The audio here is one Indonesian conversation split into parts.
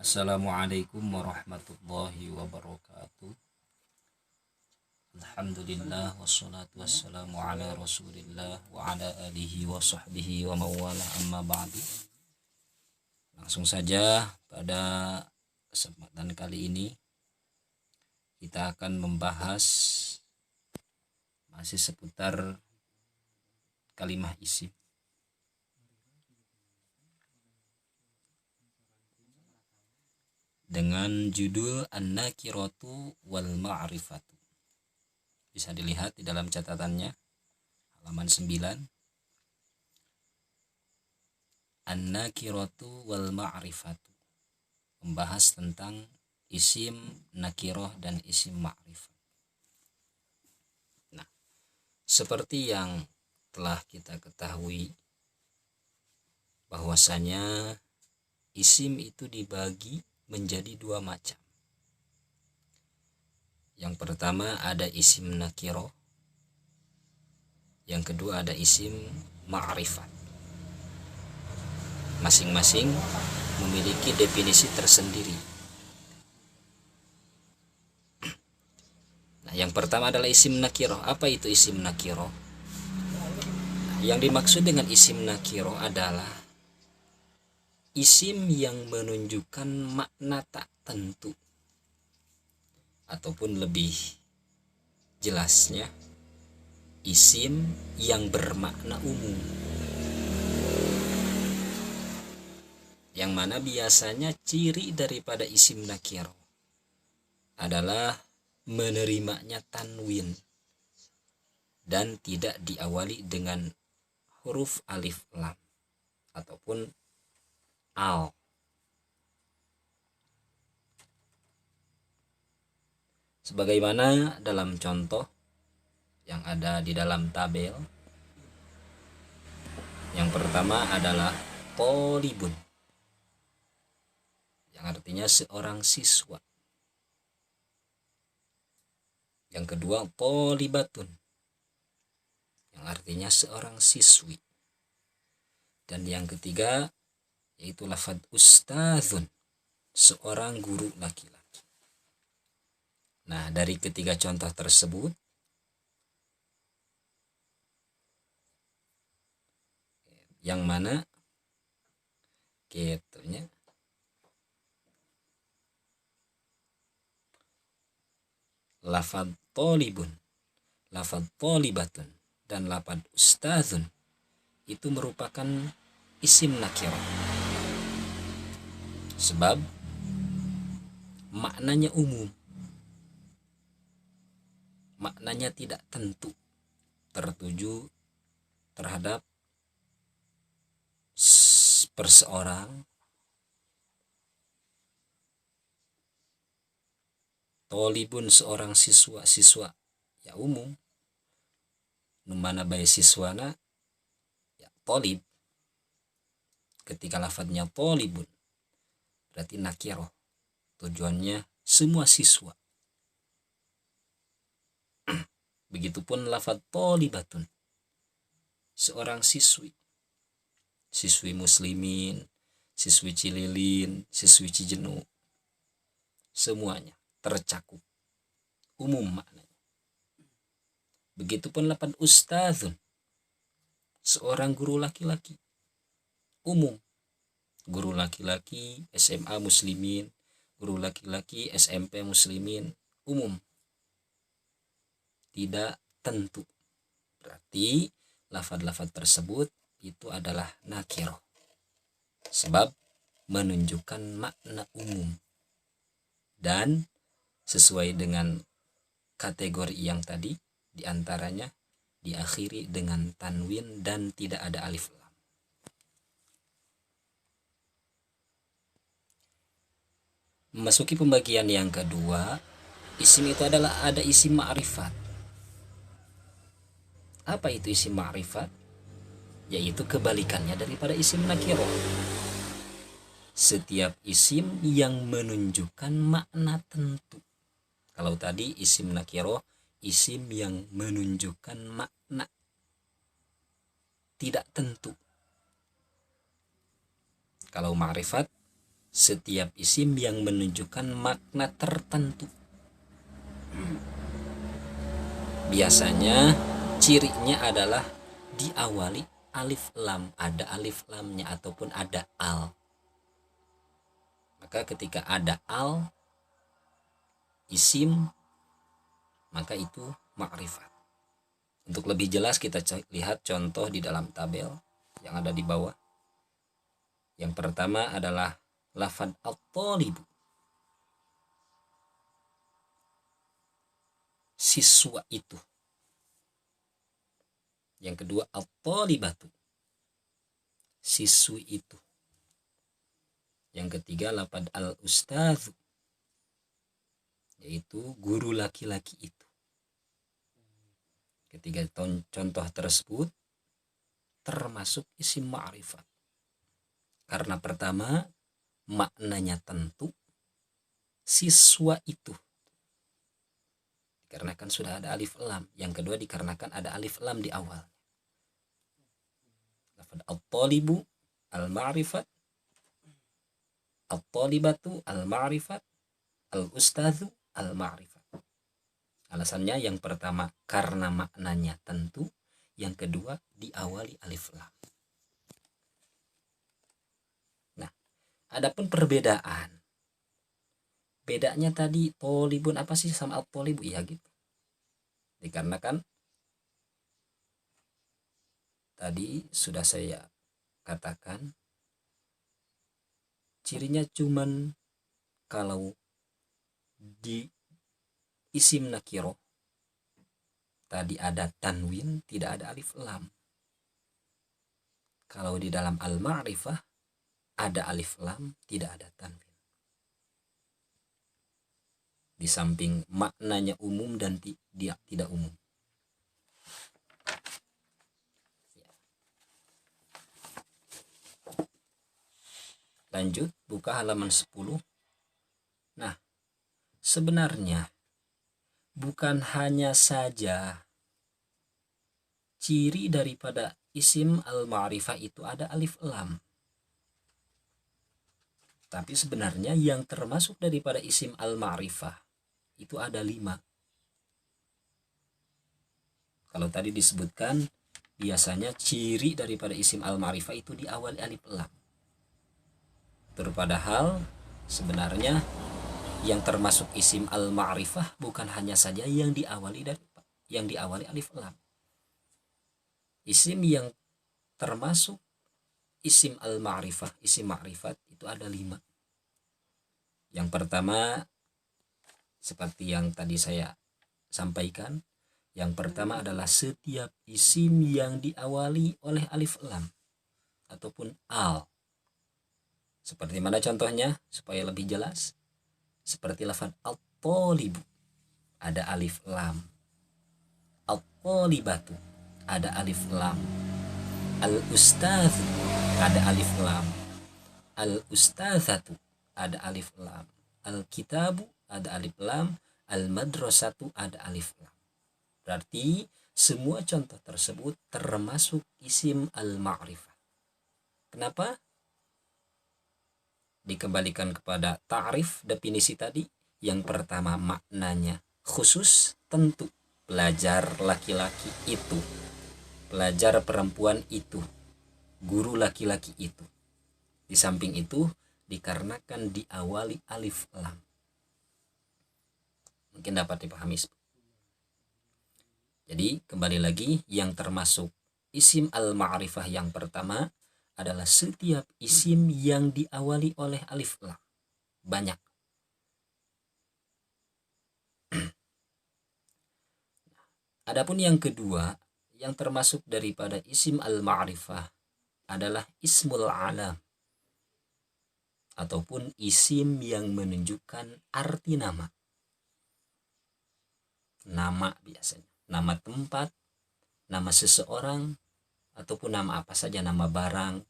Assalamualaikum warahmatullahi wabarakatuh. Alhamdulillah wassalatu wassalamu ala rasulillah wa ala alihi wa sahbihi wa mawala amma ba'du. Langsung saja pada kesempatan kali ini kita akan membahas masih seputar kalimah isim. Dengan judul An-Nakiratu wal Ma'rifatu. Bisa dilihat di dalam catatannya halaman 9. An-Nakiratu wal Ma'rifatu, membahas tentang isim nakiroh dan isim ma'rifat. Nah, seperti yang telah kita ketahui bahwasanya isim itu dibagi menjadi dua macam. Yang pertama ada isim nakiro, yang kedua ada isim ma'rifat. Masing-masing memiliki definisi tersendiri. Nah, yang pertama adalah isim nakiro. Apa itu isim nakiro? Nah, yang dimaksud dengan isim nakiro adalah isim yang menunjukkan makna tak tentu, ataupun lebih jelasnya isim yang bermakna umum, yang mana biasanya ciri daripada isim nakiro adalah menerimanya tanwin dan tidak diawali dengan huruf alif lam ataupun al. Sebagaimana dalam contoh yang ada di dalam tabel. Yang pertama adalah tolibun, yang artinya seorang siswa. Yang kedua tolibatun, yang artinya seorang siswi. Dan yang ketiga yaitu lafaz ustadzun, seorang guru laki-laki. Nah, dari ketiga contoh tersebut yang mana gitunya lafaz tolibun, lafaz tolibatun, dan lafaz ustadzun itu merupakan isim nakirah, sebab maknanya umum, maknanya tidak tentu, tertuju terhadap perseorang, tolibun seorang siswa ya umum, numana bae siswana ya tolib. Ketika lafadznya tolibun berarti nakiroh, tujuannya semua siswa. Begitupun lafadz tolibatun, seorang siswi, siswi muslimin, siswi cililin, siswi cijenuk, semuanya tercakup, umum maknanya. Begitupun lafadz ustadzun, seorang guru laki-laki, umum, guru laki-laki SMA muslimin, guru laki-laki SMP muslimin, umum, tidak tentu. Berarti lafaz-lafaz tersebut itu adalah nakiroh, sebab menunjukkan makna umum dan sesuai dengan kategori yang tadi, diantaranya diakhiri dengan tanwin dan tidak ada alif lam. Memasuki pembagian yang kedua, isim itu adalah ada isim ma'rifat. Apa itu isim ma'rifat? Yaitu kebalikannya daripada isim nakiroh. Setiap isim yang menunjukkan makna tentu. Kalau tadi isim nakiroh, isim yang menunjukkan makna tidak tentu. Kalau ma'rifat setiap isim yang menunjukkan makna tertentu. Biasanya cirinya adalah diawali alif lam, ada alif lamnya ataupun ada al. Maka ketika ada al isim, maka itu ma'rifat. Untuk lebih jelas kita lihat contoh di dalam tabel yang ada di bawah. Yang pertama adalah lafadz at-thalibu, siswa itu. Yang kedua at-thalibatu, siswi itu. Yang ketiga lafadz al-ustadzu, yaitu guru laki-laki itu. Ketiga contoh tersebut termasuk isim ma'rifat. Karena pertama maknanya tentu, siswa itu dikarenakan sudah ada alif lam. Yang kedua dikarenakan ada alif lam di awal. Lafadz at-thalibu al-ma'rifat, at-thalibatu al-ma'rifat, al-ustadzu al-ma'rifat. Alasannya yang pertama karena maknanya tentu, yang kedua diawali alif lam. Nah, adapun perbedaan. Bedanya tadi tolibun apa sih sama at-tolibu? Ya gitu. Dikarenakan tadi sudah saya katakan cirinya cuman kalau di isim nakiro tadi ada tanwin, tidak ada alif lam. Kalau di dalam al-ma'rifah ada alif lam, tidak ada tanwin. Di samping maknanya umum dan dia tidak umum. Lanjut, buka halaman 10. Nah, sebenarnya bukan hanya saja ciri daripada isim al-ma'rifah itu ada alif lam. Tapi sebenarnya yang termasuk daripada isim al-ma'rifah itu ada 5. Kalau tadi disebutkan biasanya ciri daripada isim al-ma'rifah itu diawali alif lam. Padahal sebenarnya yang termasuk isim al-ma'rifah bukan hanya saja yang diawali alif lam. Isim yang termasuk isim al-ma'rifah, isim ma'rifat itu ada 5. Yang pertama seperti yang tadi saya sampaikan, yang pertama adalah setiap isim yang diawali oleh alif lam ataupun al. Seperti mana contohnya supaya lebih jelas? Seperti lafadz at-thalibu ada alif lam, at-thalibatu ada alif lam, al-ustadzu ada alif lam, al-ustadzatu ada alif lam, al-kitabu ada alif lam, al-madrasatu ada alif lam. Berarti semua contoh tersebut termasuk isim al-ma'rifah. Kenapa? Dikembalikan kepada ta'rif, definisi tadi. Yang pertama maknanya khusus, tentu. Pelajar laki-laki itu, pelajar perempuan itu, guru laki-laki itu. Di samping itu dikarenakan diawali alif lam. Mungkin dapat dipahami. Jadi kembali lagi, yang termasuk isim al-ma'rifah yang pertama adalah setiap isim yang diawali oleh alif lam. Banyak. Adapun yang kedua, yang termasuk daripada isim al-ma'rifah adalah ismul alam ataupun isim yang menunjukkan arti nama. Nama biasanya, nama tempat, nama seseorang, ataupun nama apa saja, nama barang.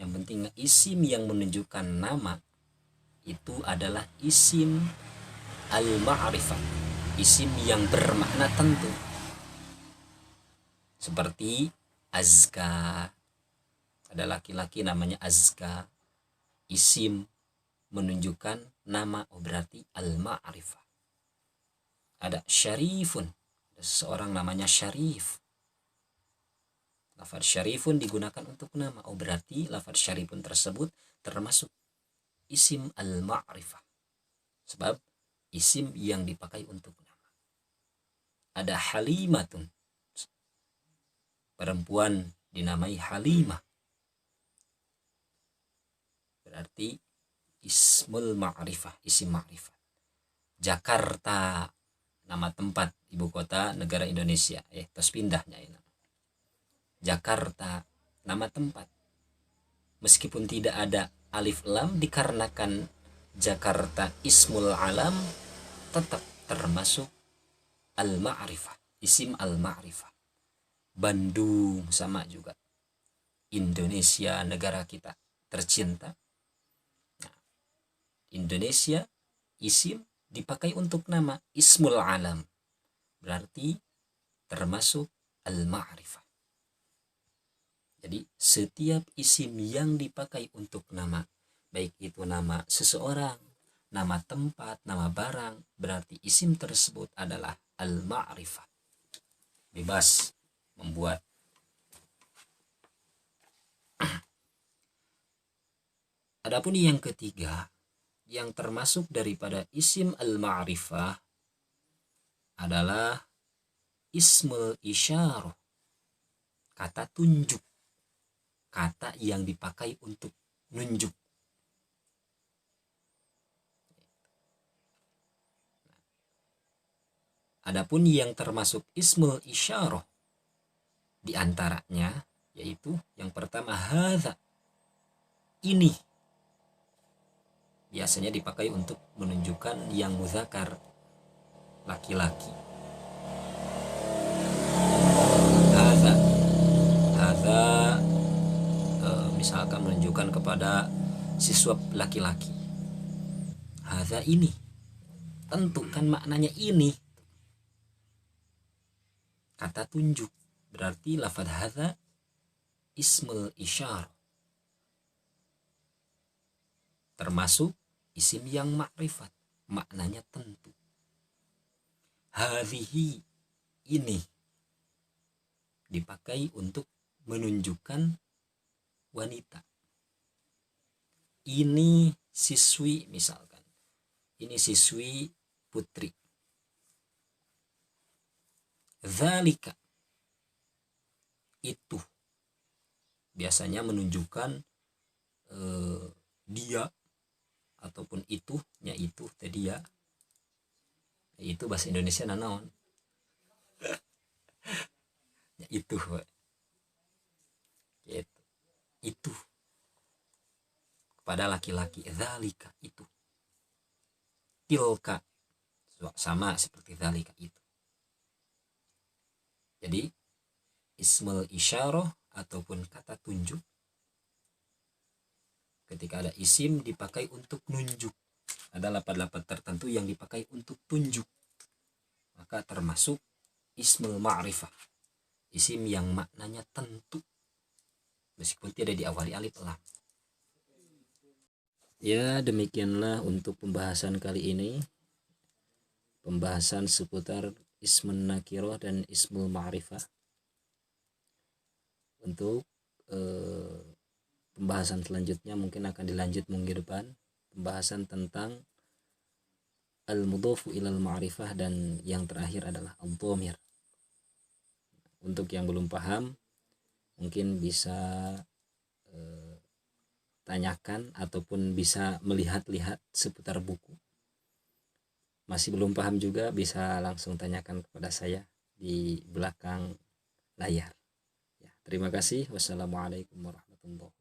Yang penting isim yang menunjukkan nama itu adalah isim al-ma'rifah, isim yang bermakna tentu. Seperti Azka, ada laki-laki namanya Azka, isim menunjukkan nama, berarti al-ma'rifah. Ada syarifun, seseorang namanya syarif. Lafaz syarifun digunakan untuk nama, berarti lafaz syarifun tersebut termasuk isim al-ma'rifah, sebab isim yang dipakai untuk nama. Ada halimatun, perempuan dinamai Halimah, berarti ismul ma'rifah, isim ma'rifah. Jakarta, nama tempat ibu kota negara Indonesia, terus pindahnya ini. Jakarta, nama tempat, meskipun tidak ada alif lam, dikarenakan Jakarta ismul alam, tetap termasuk al-ma'rifah, isim al-ma'rifah. Bandung sama juga, Indonesia negara kita tercinta. Nah, Indonesia isim dipakai untuk nama, ismul alam, berarti termasuk al-ma'rifah. Jadi setiap isim yang dipakai untuk nama, baik itu nama seseorang, nama tempat, nama barang, berarti isim tersebut adalah al-ma'rifah. Bebas membuat. Adapun yang ketiga, yang termasuk daripada isim al-ma'rifah adalah ismul isyarah, kata tunjuk, kata yang dipakai untuk nunjuk. Adapun yang termasuk ismul isyarah diantaranya yaitu yang pertama hadza, ini, biasanya dipakai untuk menunjukkan yang muzakkar, laki-laki. Hadza misalkan menunjukkan kepada siswa laki-laki. Hadza, ini, tentu kan maknanya ini, kata tunjuk, berarti lafaz hadza ismul isyarah, termasuk isim yang ma'rifat, maknanya tentu. Hadhihi, ini, dipakai untuk menunjukkan wanita. Ini siswi, misalkan ini siswi putri. Dzalika, itu, biasanya menunjukkan dia ataupun itunya, itu tadi ya, itu bahasa Indonesia nanaon ya, itu gitu. Itu kepada laki-laki. Dzalika, itu. Tilka, sama seperti dzalika, itu. Jadi ismul isyarah ataupun kata tunjuk, ketika ada isim dipakai untuk nunjuk, ada lafaz-lafaz tertentu yang dipakai untuk tunjuk, maka termasuk ismul ma'rifah, isim yang maknanya tentu meskipun tidak diawali alif lam. Ya, demikianlah untuk pembahasan kali ini, pembahasan seputar ismun nakirah dan ismul ma'rifah. Untuk pembahasan selanjutnya mungkin akan dilanjut minggu depan, pembahasan tentang al-mudhofu ilal ma'rifah, dan yang terakhir adalah ad-dhamir. Untuk yang belum paham mungkin bisa tanyakan ataupun bisa melihat-lihat seputar buku. Masih belum paham juga bisa langsung tanyakan kepada saya di belakang layar. Ya, terima kasih. Wassalamualaikum warahmatullahi wabarakatuh.